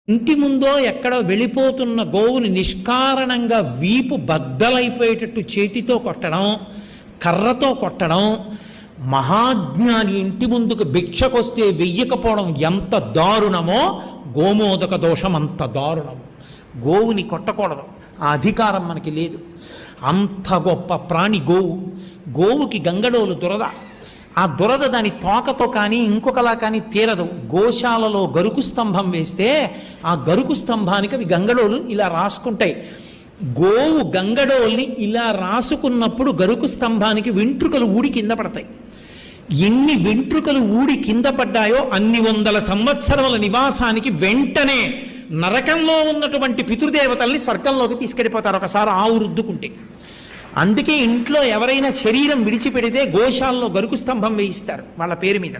ఇంటి ముందో ఎక్కడో వెళ్ళిపోతున్న గోవుని నిష్కారణంగా వీపు బద్దలైపోయేటట్టు చేతితో కొట్టడం, కర్రతో కొట్టడం, మహాజ్ఞాని ఇంటి ముందుకు భిక్షకొస్తే వెయ్యకపోవడం ఎంత దారుణమో గోమోదక దోషం అంత దారుణము. గోవుని కొట్టకూడదు, ఆ అధికారం మనకి లేదు. అంత గొప్ప ప్రాణి గోవు. గోవుకి గంగడోలు దురద. ఆ దురద దాని తోకతో కానీ ఇంకొకలా కానీ తీరదు. గోశాలలో గరుకు స్తంభం వేస్తే ఆ గరుకు స్తంభానికి అవి గంగడోలు ఇలా రాసుకుంటాయి. గోవు గంగడోల్ని ఇలా రాసుకున్నప్పుడు గరుకు స్తంభానికి వెంట్రుకలు ఊడి కింద పడతాయి. ఎన్ని వెంట్రుకలు ఊడి కింద పడ్డాయో అన్ని వందల సంవత్సరముల నివాసానికి వెంటనే నరకంలో ఉన్నటువంటి పితృదేవతల్ని స్వర్గంలోకి తీసుకెళ్ళిపోతారు ఒకసారి ఆవు రుద్దుకుంటే. అందుకే ఇంట్లో ఎవరైనా శరీరం విడిచిపెడితే గోశాలలో గరుకు స్తంభం వేయిస్తారు వాళ్ళ పేరు మీద.